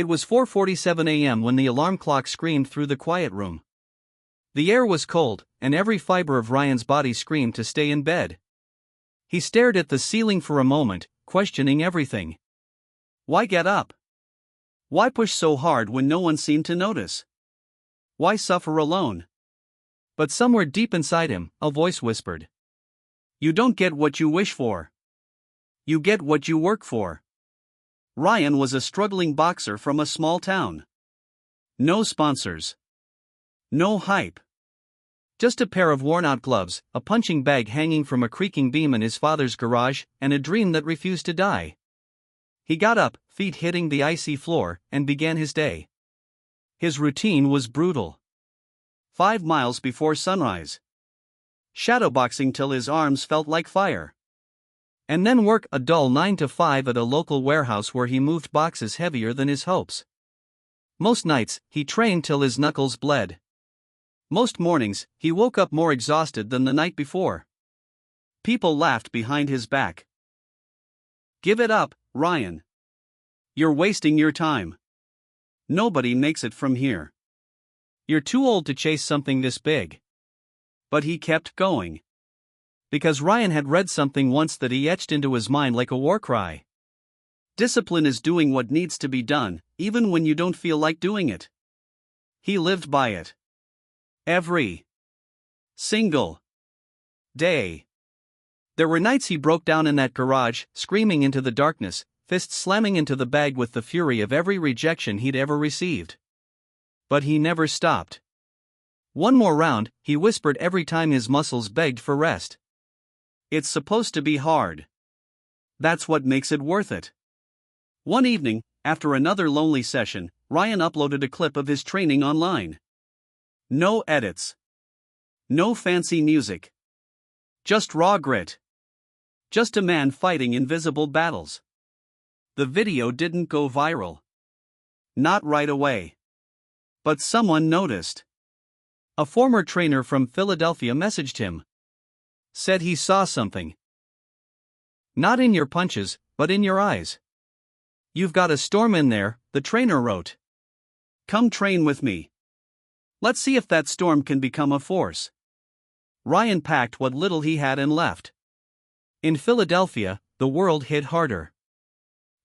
It was 4:47 a.m. when the alarm clock screamed through the quiet room. The air was cold, and every fiber of Ryan's body screamed to stay in bed. He stared at the ceiling for a moment, questioning everything. Why get up? Why push so hard when no one seemed to notice? Why suffer alone? But somewhere deep inside him, a voice whispered, "You don't get what you wish for. You get what you work for." Ryan was a struggling boxer from a small town. No sponsors. No hype. Just a pair of worn-out gloves, a punching bag hanging from a creaking beam in his father's garage, and a dream that refused to die. He got up, feet hitting the icy floor, and began his day. His routine was brutal. 5 miles before sunrise. Shadowboxing till his arms felt like fire. And then work a dull 9 to 5 at a local warehouse where he moved boxes heavier than his hopes. Most nights, he trained till his knuckles bled. Most mornings, he woke up more exhausted than the night before. People laughed behind his back. "Give it up, Ryan. You're wasting your time. Nobody makes it from here. You're too old to chase something this big." But he kept going. Because Ryan had read something once that he etched into his mind like a war cry. Discipline is doing what needs to be done, even when you don't feel like doing it. He lived by it. Every single day. There were nights he broke down in that garage, screaming into the darkness, fists slamming into the bag with the fury of every rejection he'd ever received. But he never stopped. "One more round," he whispered every time his muscles begged for rest. "It's supposed to be hard. That's what makes it worth it." One evening, after another lonely session, Ryan uploaded a clip of his training online. No edits. No fancy music. Just raw grit. Just a man fighting invisible battles. The video didn't go viral. Not right away. But someone noticed. A former trainer from Philadelphia messaged him. Said he saw something. "Not in your punches, but in your eyes. You've got a storm in there," the trainer wrote. "Come train with me. Let's see if that storm can become a force." Ryan packed what little he had and left. In Philadelphia, the world hit harder.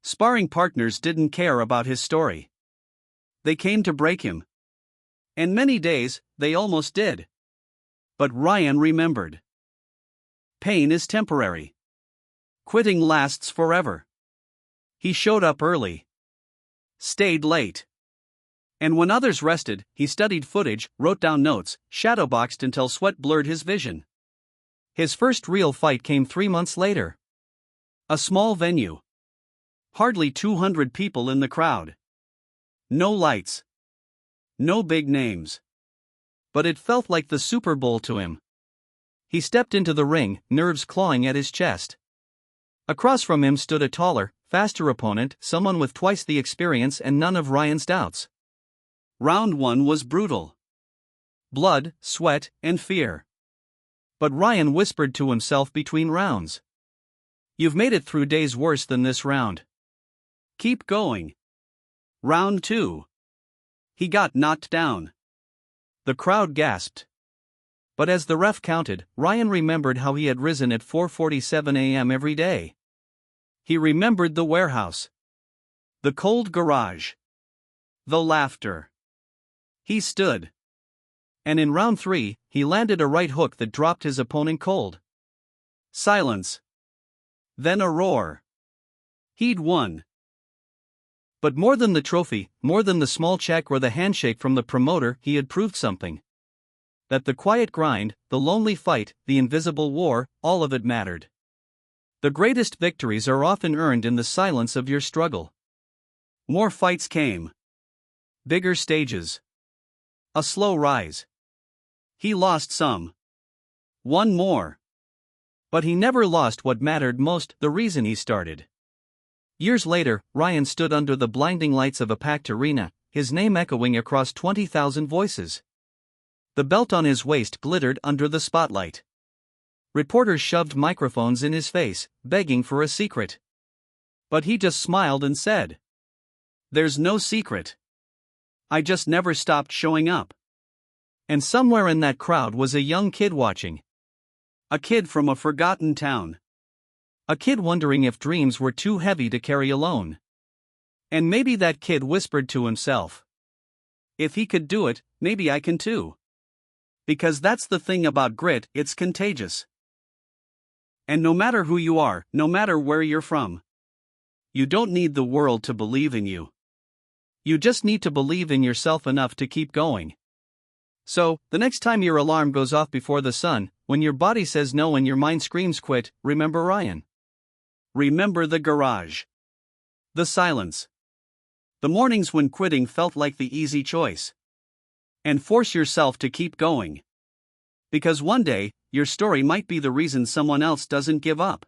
Sparring partners didn't care about his story. They came to break him. And many days, they almost did. But Ryan remembered. Pain is temporary. Quitting lasts forever. He showed up early. Stayed late. And when others rested, he studied footage, wrote down notes, shadowboxed until sweat blurred his vision. His first real fight came 3 months later. A small venue. Hardly 200 people in the crowd. No lights. No big names. But it felt like the Super Bowl to him. He stepped into the ring, nerves clawing at his chest. Across from him stood a taller, faster opponent, someone with twice the experience and none of Ryan's doubts. Round 1 was brutal. Blood, sweat, and fear. But Ryan whispered to himself between rounds. "You've made it through days worse than this round. Keep going." Round 2. He got knocked down. The crowd gasped. But as the ref counted, Ryan remembered how he had risen at 4:47 a.m. every day. He remembered the warehouse. The cold garage. The laughter. He stood. And in round 3, he landed a right hook that dropped his opponent cold. Silence. Then a roar. He'd won. But more than the trophy, more than the small check or the handshake from the promoter, he had proved something. That the quiet grind, the lonely fight, the invisible war, all of it mattered. The greatest victories are often earned in the silence of your struggle. More fights came. Bigger stages. A slow rise. He lost some. Won more. But he never lost what mattered most, the reason he started. Years later, Ryan stood under the blinding lights of a packed arena, his name echoing across 20,000 voices. The belt on his waist glittered under the spotlight. Reporters shoved microphones in his face, begging for a secret. But he just smiled and said, There's no secret. I just never stopped showing up. And somewhere in that crowd was a young kid watching. A kid from a forgotten town. A kid wondering if dreams were too heavy to carry alone. And maybe that kid whispered to himself, if he could do it, maybe I can too. Because that's the thing about grit, it's contagious. And no matter who you are, no matter where you're from, you don't need the world to believe in you. You just need to believe in yourself enough to keep going. So, the next time your alarm goes off before the sun, when your body says no and your mind screams quit, remember Ryan. Remember the garage. The silence. The mornings when quitting felt like the easy choice. And force yourself to keep going. Because one day, your story might be the reason someone else doesn't give up.